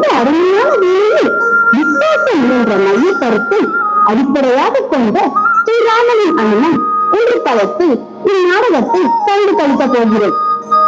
மிக அருமையான வேளையில் விசுவாசம் என்ற மைய கருத்தை அடிப்படையாக கொண்ட ஸ்ரீராமனின் அண்ணன் என்ற தளத்தில் இந்நாடகத்தை கண்டு கழிக்க போகிறோம்.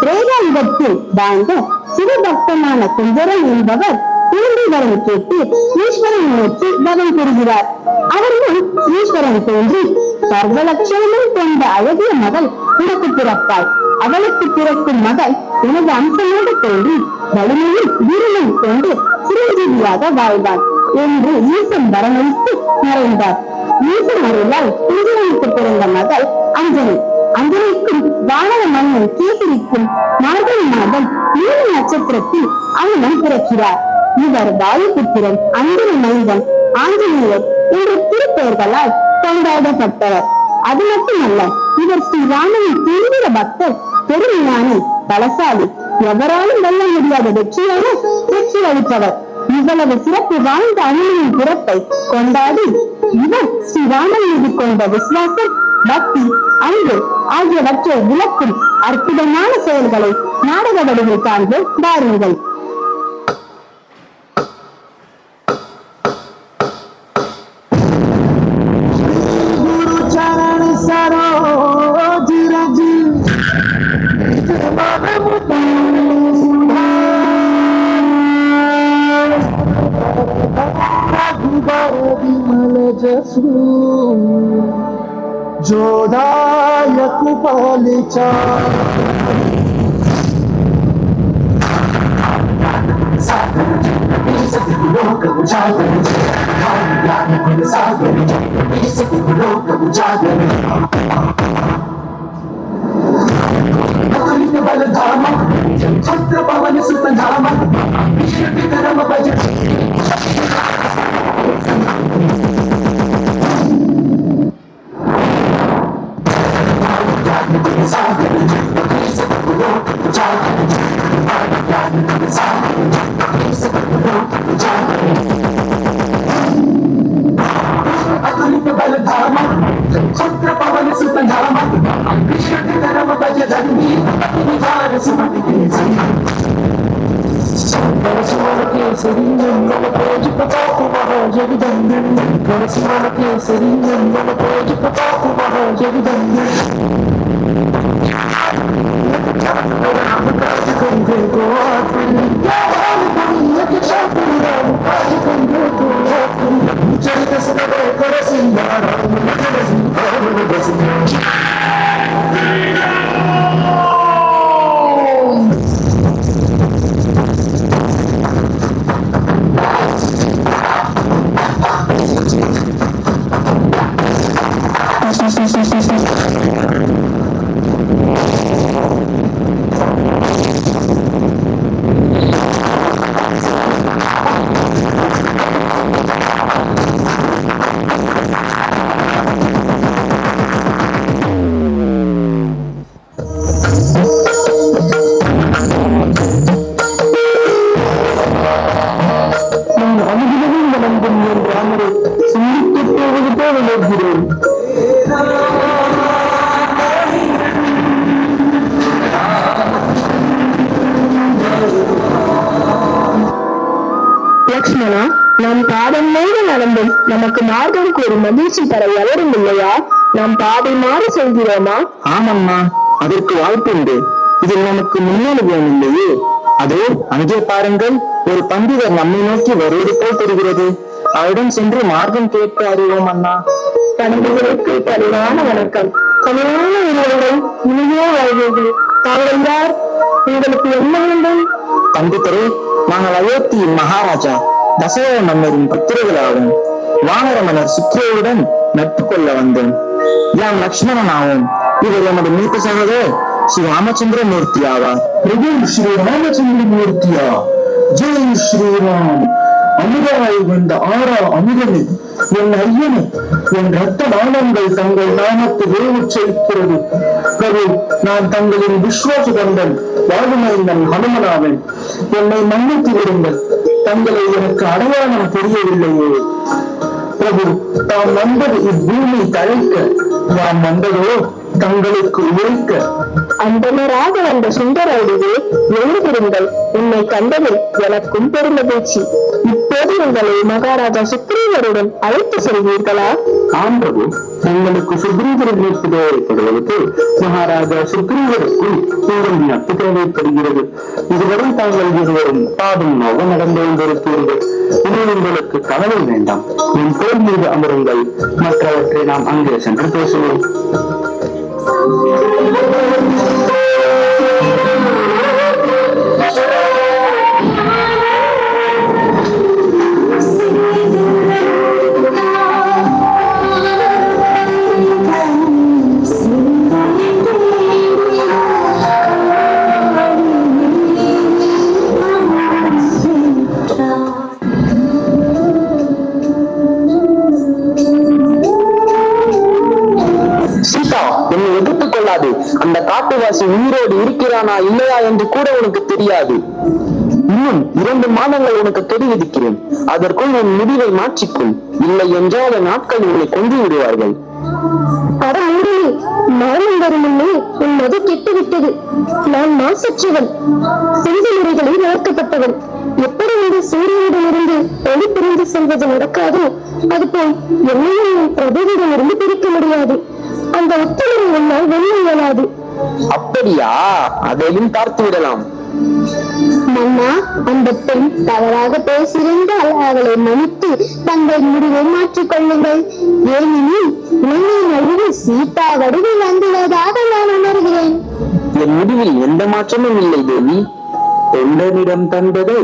திரேதாயுகத்தில் வாழ்ந்த சிவபக்தமான குஞ்சரன் என்பவர் குழந்தை வரம் கேட்டு ஈஸ்வரன் நோக்கி வரம் பெறுகிறார். அவர்கள் ஈஸ்வரன் தோன்றி சர்வ லட்சணமும் கொண்ட அழகிய மகள் உனக்கு பிறப்பாள். அவளுக்கு பிறக்கும் மகள் உனது அம்சமோடு தோன்றி வலிமையும் வீரமும் கொண்டு சிரஞ்சீவியாக வாழ்வான் என்று ஈசன் வரமளித்து மறைந்தார். ஈசன் அருளால் குஞ்சரனுக்கு பிறந்த மகள் அஞ்சலி. அஞ்சலிக்கும் வானர மன்னன் கேசரிக்கும் மார்கழி மாதம் 7 நட்சத்திரத்தில் அண்ணன் பிறக்கிறார். இவர் வாயுபுத்திரன், அஞ்சலி மைந்தன், ஆஞ்சநேயர் என்ற திருப்பெயர்களால் கொண்டாடப்பட்டவர். அது மட்டுமல்ல, இவர் ஸ்ரீராமனின் தீவிர பக்தர், பெருமையான பலசாலி, எவராலும் வெல்ல முடியாத வெற்றியான வெற்றி அளித்தவர். இவ்வளவு சிறப்பு வாழ்ந்த அண்ணனின் பிறப்பை கொண்டாடி இவர் ஸ்ரீராமன் மீது கொண்ட விசுவாசம், பக்தி, அன்பு ஆகியவற்றை விளக்கும் அற்புதமான செயல்களை நாடக வடிவில் காண்பு வாருங்கள். जोदायक पालिचा बलधामा छत्र पवन सुतधामा विष्णु भज अतुलित बलधामा छत्र पवन सुतधामा विष्णु धर्म भज धन्वी निधार सुमति परसुमन केसरी नंदन तेज प्रताप महाजगदंदन परसुमन केसरी नंदन तेज प्रताप महाजगदंदन राम काज कंधे को आखिरी राम दुनिया के शातिर राम काज कंधे को आखिरी चरित सदे कर सिंगार राम नगर सिंगार बस லக்ஷ்மணா, நாம் பாதம் மீது நடந்தும் நமக்கு மார்க்கம் கூறும் மகிழ்ச்சி தர எவரும் இல்லையா? நாம் பாதை மாறி செல்கிறோமா? ஆமம்மா, அதற்கு வாய்ப்புண்டு. இதில் நமக்கு முன்னனுபவம் இல்லையே. அதோ அங்கே பாருங்கள், ஒரு பண்டிதர் நம்மை நோக்கி வருவது போல் தெரிகிறது. அவரிடம் சென்று மார்க்கம் கேட்டு அறிவோம். அண்ணா, பண்டிதருக்கு பரிவான வணக்கம். கனிவான உறவுகள், இனிய வாழ்வுகள். தாங்கள் யார்? உங்களுக்கு என்ன வேண்டும்? பண்டிதரே, நாங்கள் அயோத்தியின் மகாராஜா தசரத மன்னரின் பத்திரிகளாகும். வானர மன்னர் சுக்ரேவுடன் நட்பு கொள்ள வந்தோம். யாம் லக்ஷ்மணன் ஆவோம். இவர் எமது மூத்த சகோதரர் ஸ்ரீ ராமச்சந்திர மூர்த்தி ஆவார். பிரபு ஸ்ரீ ராமச்சந்திர மூர்த்தியா? ஜெய் ஸ்ரீராம். அமுதாய் வந்த ஆரா அமுதனே, என் ஐயனே, என் ரத்த நாணங்கள் தங்கள் நாமத்தை உச்சரிக்கிறது. பிரபு, நான் தங்களின் விஸ்வாச தந்தன் வாழுமைந்தன் ஹனுமனாவன். என்னை மன்னித்து விடுங்கள். தங்களை எனக்கு அடையாளம் தெரியவில்லையே. பிரபு, தாம் வந்தது இப்பூமி தழைக்க, நாம் வந்ததோ தங்களுக்கு உழைக்க. அந்தனராக வந்த சுந்தரடியே எழுந்திருங்கள். உன்னை கண்டதில் எனக்கும் பெருமகிழ்ச்சி. இப்போது உங்களை மகாராஜா சுக்ரீவருடன் அழைத்து செல்வீர்களா? ஆம் பிரபு, தங்களுக்கு சுக்ரீவரின் மீட்பு தேவைப்படுவதற்கு மகாராஜா சுக்ரீவருக்கும் பேரும் நட்பு தேவைப்படுகிறது. இதுவரை தாங்கள் இருவரும் பாதம் நோக நடந்து கொண்டிருப்பீர்கள். இனி உங்களுக்கு கவலை வேண்டாம். என் தோல் மீது அமருங்கள். மற்றவற்றை நாம் அங்கே சென்று பேசுவோம். அந்த காட்டுவாசி உயிரோடு இருக்கிறானா இல்லையா என்று கூட உனக்கு தெரியாது. இன்னும் 2 மாதங்கள் உனக்கு கெடு விதிக்கிறேன். அதற்குள் உன் முடிவை மாற்றிக்கொள். இல்லை என்றால் நாட்கள் உன்னை கொண்டு விடுவார்கள். நானும் வரும் முன்னே உன் மது கெட்டுவிட்டது. நான் மாசற்றவன், செய்தி முறைகளில் வளர்க்கப்பட்டவன். எப்படி இந்த சூரியனிடம் இருந்து ஒளி பிரிந்து செல்வது நடக்காதோ அதுபோல் என்னையும் என் பிரபுவிடம் இருந்து பிரிக்க முடியாது. அந்த உத்தரவை என்னால் வெல்ல இயலாது. அப்படியா? அதையும் பார்த்து விடலாம். மன்னா, அந்த பெண் தவறாக பேசியிருந்தால் அவளை மன்னித்து தங்கள் முடிவை மாற்றிக் கொள்ளுங்கள். ஏனெனில் இலங்கையின் அழிவு சீதா வடிவில் வந்துள்ளதாக நான் உணர்கிறேன். என் முடிவில் எந்த மாற்றமும் இல்லை தேவி. என்னிடம் தந்ததை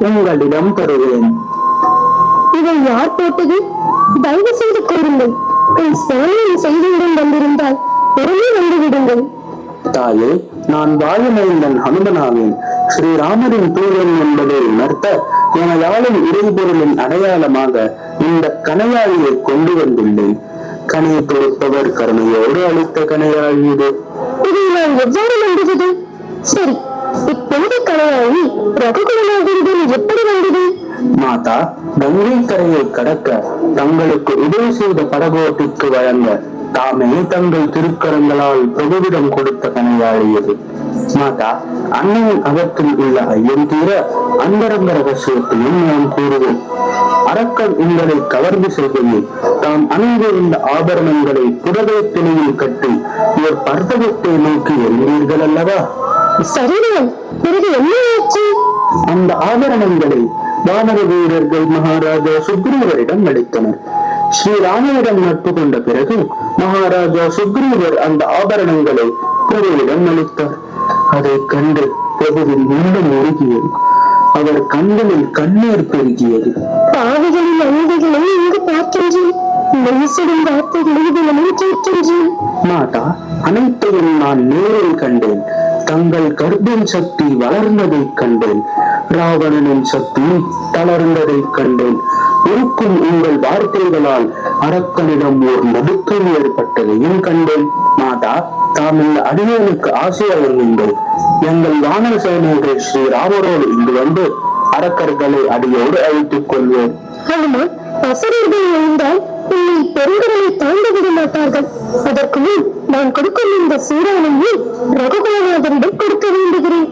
உங்களிடம் தருவேன். இதை யார் போட்டது? தயவு செய்து கூறுங்கள். என் சேனையின் செய்தியுடன் வந்திருந்தால் உடனே வந்துவிடுங்கள். தாயே, நான் வாயுமைந்தன் ஹனுமனாவேன். ஸ்ரீராமரின் தூதன் என்பதை உணர்த்த எனதாலும் இறைபொருளின் அடையாளமாக இந்த கணையாழியை கொண்டு வந்துள்ளேன். கனையை தொடுப்பவர் கருணையோடு அளித்த கணையாழி இது. இதை நான் எவ்வாறு நம்புவது? சரி, இப்பொழுது கணையாழி ரகுகுலநாதரிடம் எப்படி வந்தது? மாதா, கங்கை கரையை கடக்க தங்களுக்கு உதவி செய்த படகோட்டிற்கு வழங்க தாமே தங்கள் திருக்கரங்களால் பிரபுவிடம் கொடுத்த கணையாழியது. மாதா, அன்னையின் அகத்தில் உள்ள ஐயம் தீர அந்தரங்க ரகசியத்தையும் நாம் கூறுவோம். அரக்கன் உங்களை கவர்ந்து செல்கையில் தாம் அணிந்திருந்த ஆபரணங்களை புடவை துணியில் கட்டி ஒரு பர்வதத்தை நோக்கி எழுந்தீர்கள் அல்லவா? சரிதான். பிறகு என்ன ஆச்சு? அந்த ஆபரணங்களை வானர வீரர்கள் மகாராஜா சுக்ரீவரிடம் அளித்தனர். ஸ்ரீராமனிடம் நட்பு கொண்ட பிறகு மகாராஜா சுக்ரீவர் அந்த ஆபரணங்களை பிரபுவிடம் அளித்தார். அதை கண்டு பிரபுவின் உள்ளம் உருகியது. அவர் கண்களில் கண்ணீர் பெருகியது. பாவிகளின் அழுகைகளை இங்கு பார்க்கின்றேன். நெய்சிடும் வார்த்தைகளை தினமும் கேட்கின்றேன். மாதா, அனைத்தையும் நான் நேரில் கண்டேன். தங்கள் கர்ப்பின் சக்தி வளர்ந்ததை கண்டேன். ராவணனின் சக்தி தளர்ந்ததை கண்டேன். இருக்கும் உங்கள் வார்த்தைகளால் அரக்கனிடம் ஓர் நடுக்கம் ஏற்பட்டதையும் கண்டேன். மாதா, தாம் இந்த அடியனுக்கு ஆசை வழங்குங்கள். எங்கள் வானர சேனைகள் ஸ்ரீராமரோடு இங்கு வந்து அரக்கர்களை அடியோடு அழித்துக் கொள்வேன். ஹனுமான், அசுரர்கள் எழுந்தால் உன்னை பெருங்கடலை தாண்டி விட மாட்டார்கள். அதற்கு முன் நான் கொடுக்கும் இந்த சூறானையை ரகுகுலநாதரிடம் கொடுக்க வேண்டுகிறேன்.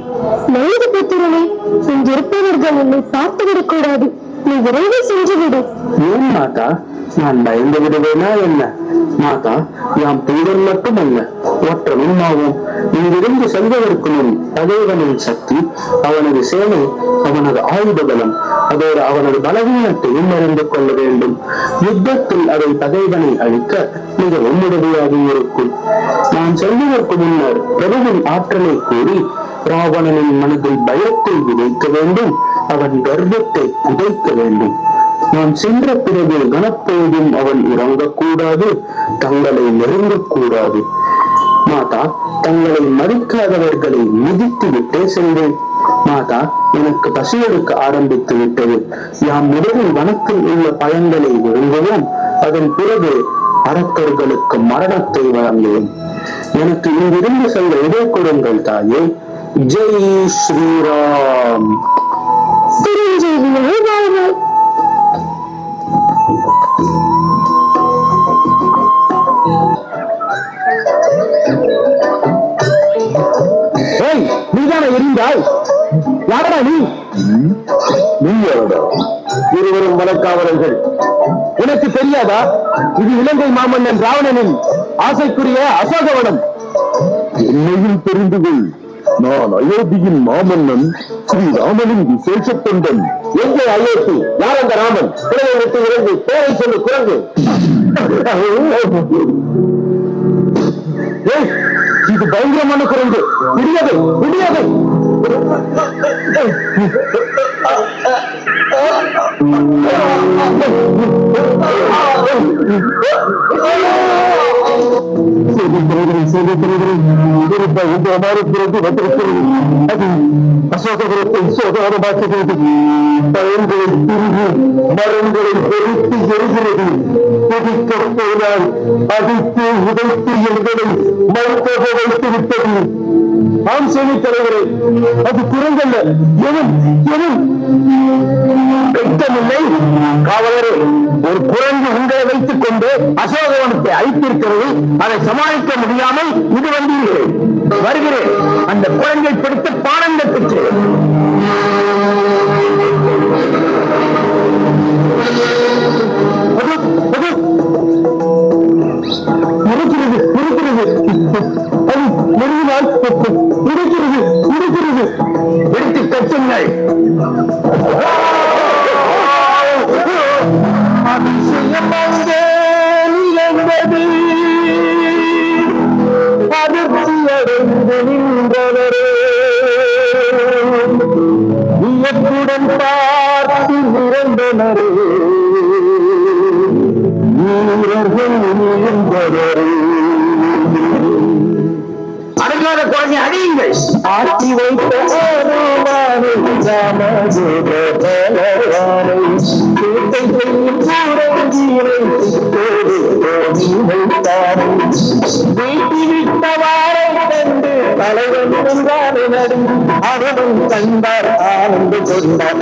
நைது புத்திரனே, இங்கிருப்பவர்கள் உன்னை பார்த்துவிடக் கூடாது. நீ விரைவில் சென்று விடு. ஏன் மாதா, நான் பயந்து விடுவேனா என்ன? மாதா, யாம் தூதன் மட்டுமல்ல, ஒற்றனும் ஆவோம். இங்கிருந்து செல்வதற்கு முன் பகைவனின் சக்தி, அவனது சேனை, அவனது ஆயுத பலம், அதோடு அவனது பலவீனத்தையும் அறிந்து கொள்ள வேண்டும். யுத்தத்தில் அதை பகைவனை அழிக்க மிகவும் உதவியாக இருக்கும். நான் செல்வதற்கு முன்னர் பிரபுவின் ஆற்றலை கூறி ராவணனின் மனதில் பயத்தை விதைக்க வேண்டும். அவன் கர்வத்தை புதைக்க வேண்டும். நான் சென்ற பிறகு கனப்பொழுதும் அவன் இறங்கக்கூடாது, தங்களை நெருங்கக்கூடாது. மாதா, தங்களை மதிக்காதவர்களை மிதித்து விட்டே சென்றேன். மாதா, எனக்கு பசி எடுக்க ஆரம்பித்து விட்டது. யாம் முதலில் வனத்தில் உள்ள பழங்களை விழுங்குவோம். அதன் பிறகு அரக்கர்களுக்கு மரணத்தை வழங்குவோம். எனக்கு இங்கிருந்து செல்ல இதை கொடுங்கள் தாயே. ஜெய் ஸ்ரீராம். சிரஞ்சீவியாய் வாழ்வாய். இருவரும் வனக்காவலர்கள். உனக்கு தெரியாதா, இது இலங்கை மாமன்னன் ராவணனின் ஆசைக்குரிய அசோகவனம். என்னையும் தெரிந்து கொள், நான் அயோத்தியின் மாமன்னன் ஸ்ரீராமனின் விசேஷ தொண்டன். எங்கே அயோத்தி? யார் அந்த ராமன்? குறையை விட்டு இறங்கு, பேரை சொல்லு குரங்கு. இது பயங்கரமான குரங்கு. முடியாது முடியாது. ஒரு பயங்கரமான குரங்கு வந்திருக்கிறது. அது அசோகபுரத்தை சோதனமாக்குகிறது. பயன்களை திரிந்து மரங்களை பொறுத்து எரிகிறது. கொதிக்கப் போனால் அடித்து உதைத்து எங்களை மறுத்தோக வைத்து விட்டது. ஆம் சேனை தலைவரே, அது குரங்கல்ல, எவன் எவன் வெட்டமில்லை. காவலரே, ஒரு குரங்கு உங்களை வைத்துக் கொண்டு அசோகவனத்தை அழித்திருக்கிறது. அதை சமாளிக்க முடியாமல் இது வந்தீர்கள். வருகிறேன், அந்த குரங்கை பிடித்து பானங்கள் பெற்றேன். இருக்கிறது இருக்கிறது, அது நெருங்கினால் இருக்கிறது இருக்கிறது. எடுத்து கட்டுங்கள். அதிர்ச்சி அடைந்து நின்றவரே, வியப்புடன் பார்த்து நிறந்தனரே, வீரர்கள் நின்றவரே. அடங்காத குழந்தை அடியுங்கள். ஆட்சி வைத்த வீட்டிவிட்டவாரை கண்டு தலைவன் என்றாலே நடும். அவனும் கண்டார் ஆனந்து கொண்டார்.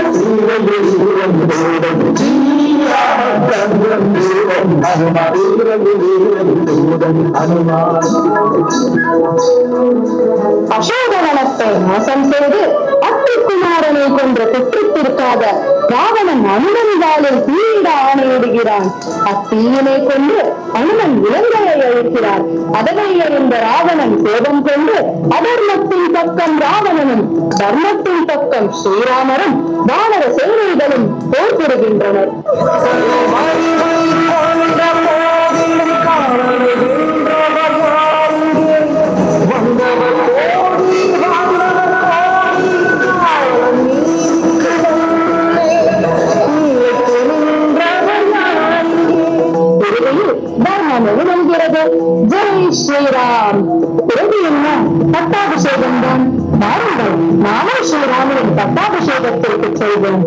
அசோகவனத்தை மோசம் செய்து அத்திக்குமாரனை கொன்ற குற்றத்திற்காக ராவணன் அனுமன்காலில் தீயிட ஆணையிடுகிறான். அத்தீயினை கொண்டு அனுமன் இலங்கையை அழிக்கிறார். அதனை அறிந்த ராவணன் கோபம் கொண்டு அதர்மத்தின் பக்கம் ராவணனும் தர்மத்தின் பக்கம் ஸ்ரீராமரும் வானர சேனைகளும் போர் புரிகின்றனர். ஜெய் ஸ்ரீராம். பிறகு என்ன? பட்டாபிஷேகம் தான். பாருங்கள், நாமும் ஸ்ரீராமனின் பட்டாபிஷேகத்திற்கு செல்வோம்.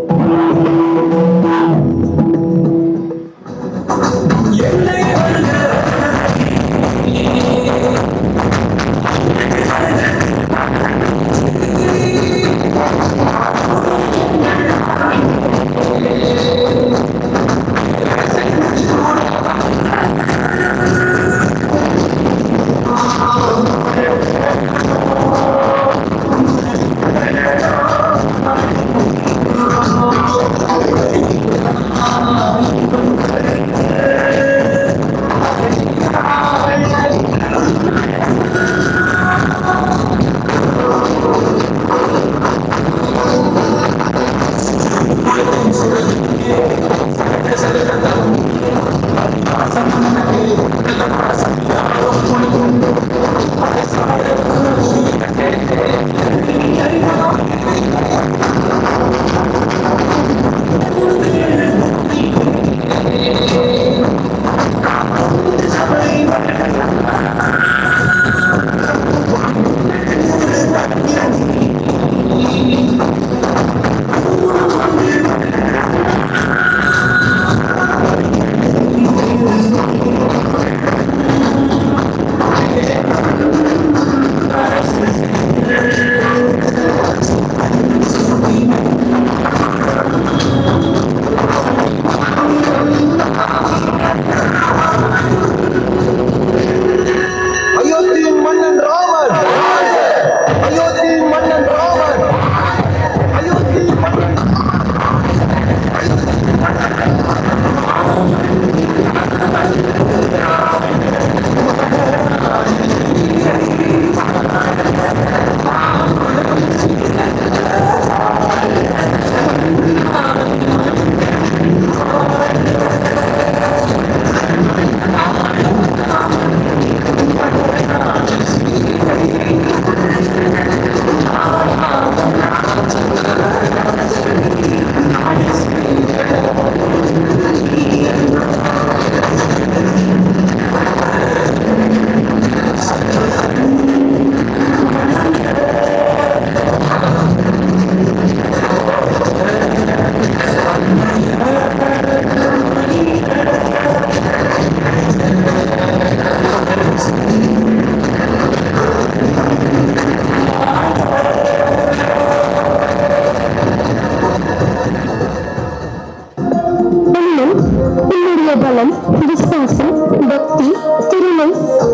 பலம், விசுவாசம், பக்தி, திறமை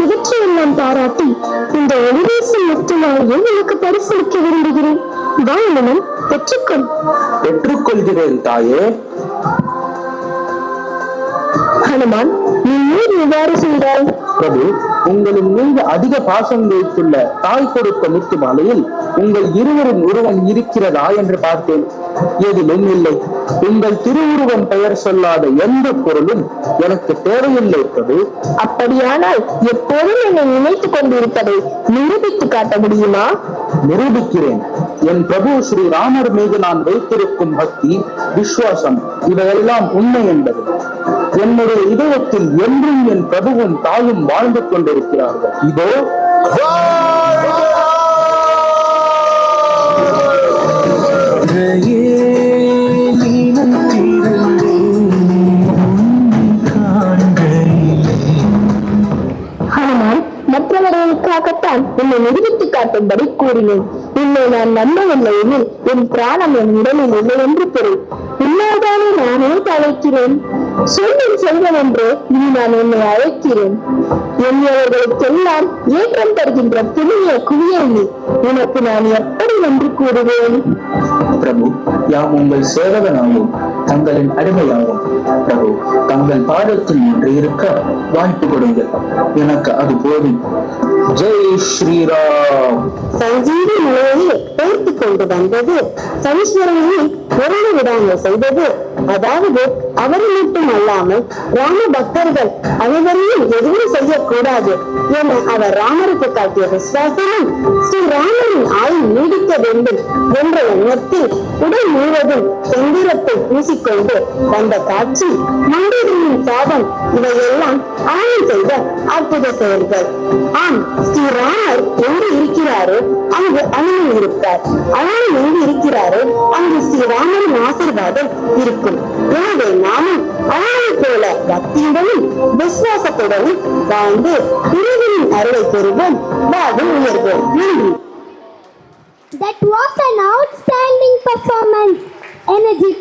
இவற்றையெல்லாம் பாராட்டி இந்த ஒளிவீசும் முத்துமாலையை எனக்கு பரிசளிக்க விரும்புகிறேன். வாழனும் பெற்றுக்கொள். பெற்றுக்கொள்கிறேன் தாயே. ஹனுமான், நீ ஏன் இவ்வாறு செய்தாய்? பிரபு, உங்களின் மீது அதிக பாசம் வைத்துள்ள தாய் கொடுத்த முத்து மாலையில் உங்கள் இருவரின் உருவம் இருக்கிறதா என்று பார்த்தேன். எதிலும் இல்லை. உங்கள் திருவுருவம் பெயர் சொல்லாத எந்த பொருளும் எனக்கு தேவையில்லை பிரபு. அப்படியானால் எப்போதும் என்னை நினைத்துக் கொண்டிருப்பதை நிரூபித்து காட்ட முடியுமா? நிரூபிக்கிறேன். என் பிரபு ஸ்ரீ ராமர் மீது நான் வைத்திருக்கும் பக்தி, விசுவாசம் இவையெல்லாம் உண்மை என்பது. என்னுடைய இதயத்தில் என்றும் என் பிரபுவும் தாயும் வாழ்ந்து கொண்டிருக்கிறார்கள். இதோ ஆனால் மற்றவர்களுக்காகத்தான் என்னை நிரூபித்து காட்டும்படி கூறினேன். உன்னை நான் நம்பவில்லை எனில் என் பிராணம் என் உடலில் இல்லை என்று பொருள். உண்மைதானே நானே அழைக்கிறேன். சொல்லின் செல்வன் என்று இனி நான் என்னை அழைக்கிறேன். என்னவர்களுக்கெல்லாம் ஏற்றம் தருகின்ற புனிய குவியல் உனக்கு நான் எப்படி நன்றி கூறுவேன்? பிரபு, யாம் உங்கள் சேவகனாகும், தங்களின் அடிமையாகும். பிரபு, தங்கள் பாதத்தில் நின்று இருக்க வாய்ப்பு கொடுங்கள். எனக்கு அது போதும். ஜெய் ஸ்ரீராம். சஞ்சீவி மலையை பேர்த்து கொண்டு வந்தது, சனீஸ்வரனை உறந்து விடாமல் செய்தது. அதாவது அவரை மட்டும் அல்லாமல் ராம பக்தர்கள் அனைவரையும் எதுவும் செய்யக்கூடாது என அவர் ராமருக்கு காட்டிய விசுவாசமும் ஸ்ரீ ராமரின் ஆயுள் நீடிக்க வேண்டும் என்ற எண்ணத்தில் உடல் முழுவதும் செந்திரத்தை பூசிக்கொண்டு வந்த காட்சி, மந்திரியின் சாபம் இவையெல்லாம் ஆயுள் செய்த அற்புத செயல்கள். ஆம், ஸ்ரீ ராமர் எங்கு இருக்கிறாரோ அங்கு அனுமன் இருப்பார். அனுமன் எங்கு இருக்கிறாரோ அங்கு ஸ்ரீ ராமரின் ஆசீர்வாதம் இருக்கும். எனவே நாமும் அனுமனை போல பக்தியுடனும் விசுவாசத்துடனும் வாழ்ந்து இறைவனின் அருளை பெறுவோம், வாழ்வு உயர்வோம். நன்றி. That was an outstanding performance. Energetic.